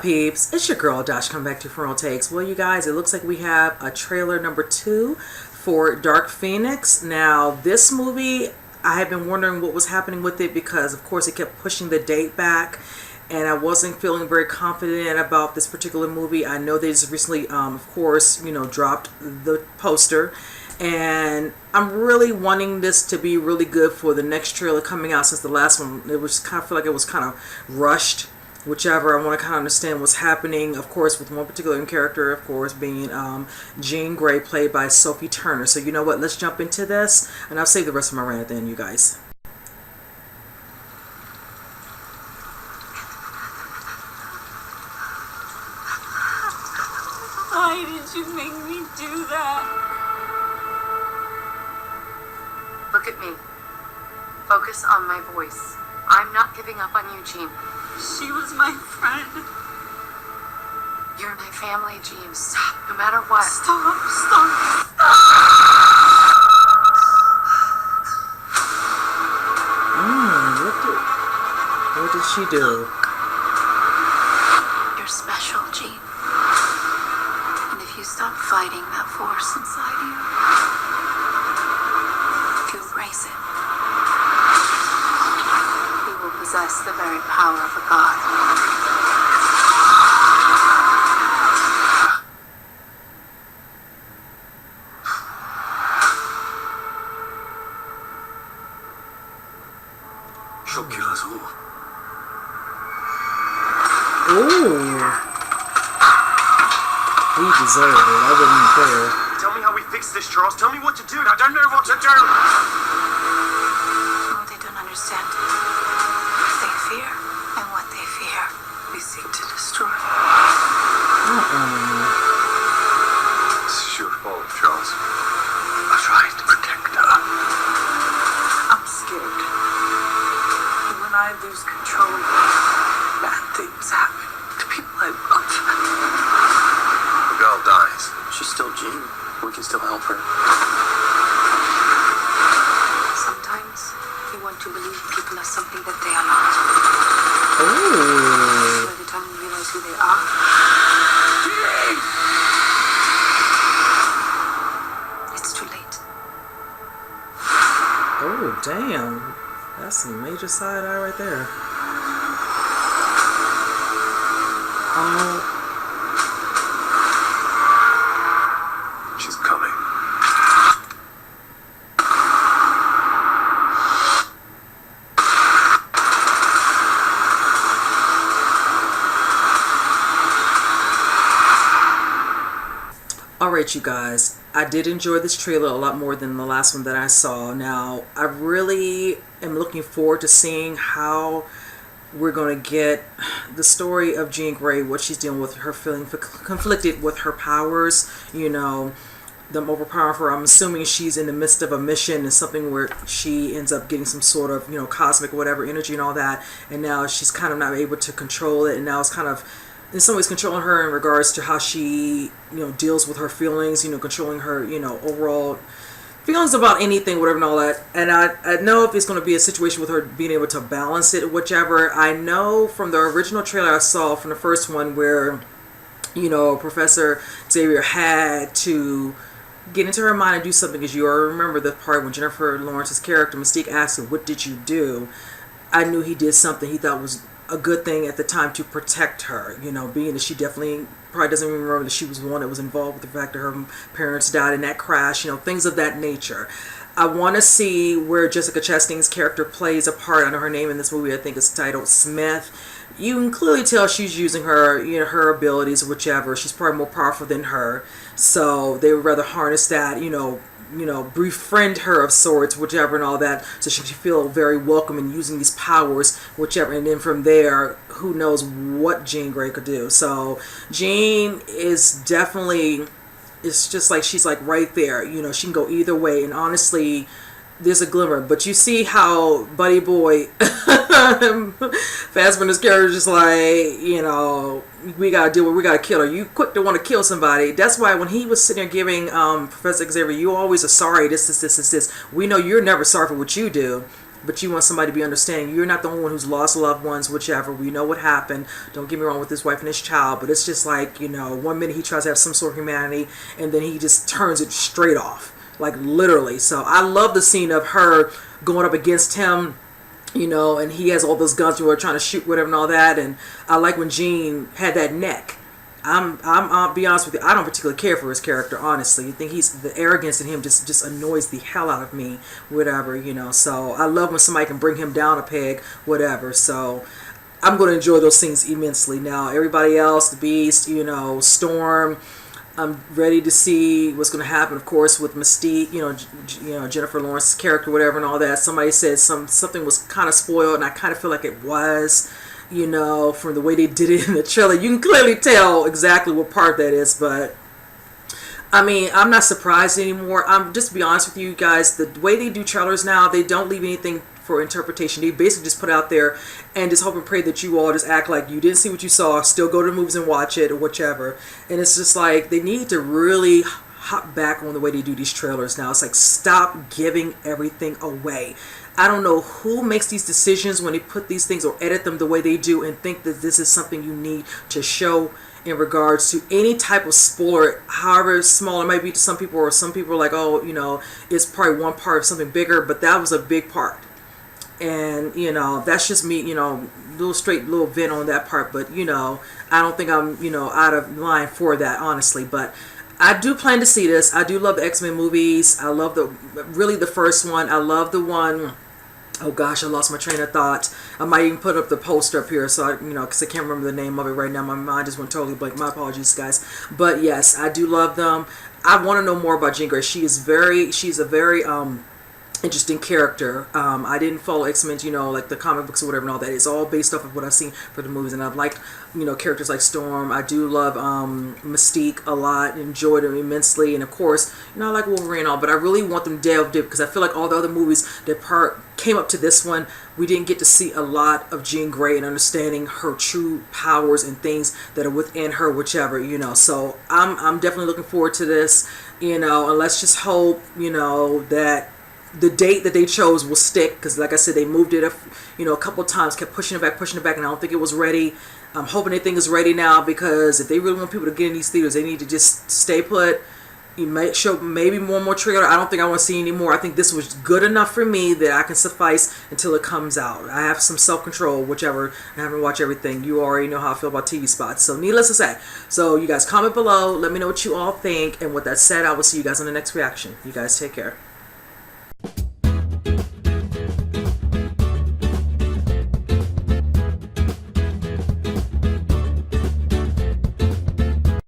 up, peeps? It's your girl Dash coming back to Frontal Takes. Well, you guys, it looks like we have a trailer number 2 for Dark Phoenix. Now, this movie, I have been wondering what was happening with it because, of course, it kept pushing the date back, and I wasn't feeling very confident about this particular movie. I know they just recently, of course, dropped the poster, and I'm really wanting this to be really good for the next trailer coming out, since the last one, it was kind of feel like it was kind of rushed. Whichever, I want to kind of understand what's happening, of course, with one particular character, of course, being Jean Grey, played by Sophie Turner. So you know what, let's jump into this, and I'll save the rest of my rant at the end, you guys. Why did you make me do that? Look at me. Focus on my voice. I'm not giving up on you, Jean. She was my friend. You're my family, Jean. Stop, no matter what. Stop. What did she do? You're special, Jean. And if you stop fighting that force inside you, if you embrace it, you will possess the very power of a god. She'll kill us all. Ooh. He deserved it. I wouldn't care. Tell me how we fix this, Charles. Tell me what to do. I don't know what to do. Oh, they don't understand. They fear, and what they fear, we seek to destroy. This is your fault, Charles. I tried to protect her. I'm scared. And when I lose control, bad things happen to people I love. The girl dies. She's still Jean. We can still help her. Sometimes you want to believe people are something that they are not. Ooh. By the time you realize who they are, it's too late. Oh, damn. That's some major side eye right there. She's coming. Alright, you guys, I did enjoy this trailer a lot more than the last one that I saw. Now, I really am looking forward to seeing how we're going to get the story of Jean Grey, what she's dealing with, her feeling conflicted with her powers, them overpowering her. I'm assuming she's in the midst of a mission and something where she ends up getting some sort of, cosmic whatever energy and all that, and now she's kind of not able to control it, and now it's kind of in some ways controlling her in regards to how she deals with her feelings, controlling her overall feelings about anything, whatever and all that. And I know if it's going to be a situation with her being able to balance it, whichever. I know from the original trailer I saw from the first one where Professor Xavier had to get into her mind and do something, because you remember the part when Jennifer Lawrence's character Mystique asked her, "What did you do?" I knew he did something he thought was a good thing at the time to protect her, being that she definitely probably doesn't even remember that she was the one that was involved with the fact that her parents died in that crash, things of that nature. I want to see where Jessica Chastain's character plays a part. I know her name in this movie, I think, is titled Smith. You can clearly tell she's using her, her abilities, whichever. She's probably more powerful than her, so they would rather harness that, befriend her of sorts, whichever and all that, so she can feel very welcome in using these powers, whichever, and then from there, who knows what Jean Grey could do. So Jean is definitely, it's just like she's like right there, she can go either way, and honestly, there's a glimmer. But you see how Buddy Boy Fassbender's character is just like, we gotta do what we gotta kill her. You quick to want to kill somebody. That's why when he was sitting there giving Professor Xavier, you always are sorry, this. We know you're never sorry for what you do. but you want somebody to be understanding. You're not the only one who's lost loved ones, whichever. We know what happened. Don't get me wrong with his wife and his child, but it's just like, you know, one minute he tries to have some sort of humanity, and then he just turns it straight off, like literally. So I love the scene of her going up against him, you know, and he has all those guns who are trying to shoot whatever and all that. And I like when Gene had that neck. I'll be honest with you, I don't particularly care for his character, honestly. I think the arrogance in him just annoys the hell out of me, whatever, you know. So I love when somebody can bring him down a peg, whatever. So I'm going to enjoy those scenes immensely. Now, everybody else, the Beast, you know, Storm, I'm ready to see what's going to happen, of course, with Mystique, you know, Jennifer Lawrence's character, whatever, and all that. Somebody said something was kind of spoiled, and I kind of feel like it was. You know, from the way they did it in the trailer, you can clearly tell exactly what part that is. But I mean, I'm not surprised anymore. I'm just to be honest with you guys, the way they do trailers now, they don't leave anything for interpretation. They basically just put it out there and just hope and pray that you all just act like you didn't see what you saw, still go to the movies and watch it or whichever. And it's just like they need to really hop back on the way they do these trailers now. It's like, stop giving everything away. I don't know who makes these decisions when they put these things or edit them the way they do and think that this is something you need to show in regards to any type of spoiler, however small it might be to some people, or some people are like, oh, you know, it's probably one part of something bigger, but that was a big part. And, you know, that's just me, you know, little vent on that part. But, you know, I don't think I'm, you know, out of line for that, honestly. But I do plan to see this. I do love the X-Men movies. I love the first one. I love the one, oh gosh, I lost my train of thought. I might even put up the poster up here, so I, you know, because I can't remember the name of it right now. My mind just went totally blank. My apologies, guys. But yes, I do love them. I want to know more about Jean Grey. She's a very interesting character. I didn't follow X-Men, you know, like the comic books or whatever and all that. It's all based off of what I've seen for the movies, and I've liked, you know, characters like Storm. I do love Mystique a lot, enjoyed them immensely, and of course, you know, I like Wolverine and all, but I really want them delved deep because I feel like all the other movies that came up to this one, we didn't get to see a lot of Jean Grey and understanding her true powers and things that are within her, whichever, you know. So I'm definitely looking forward to this, you know, and let's just hope, you know, that the date that they chose will stick, because like I said, they moved it, you know, a couple of times, kept pushing it back, and I don't think it was ready. I'm hoping everything is ready now, because if they really want people to get in these theaters, they need to just stay put. You might show maybe one more trailer. I don't think I want to see any more. I think this was good enough for me that I can suffice until it comes out. I have some self-control, whichever. I haven't watched everything. You already know how I feel about TV spots. So needless to say. So you guys comment below. Let me know what you all think. And with that said, I will see you guys on the next reaction. You guys take care.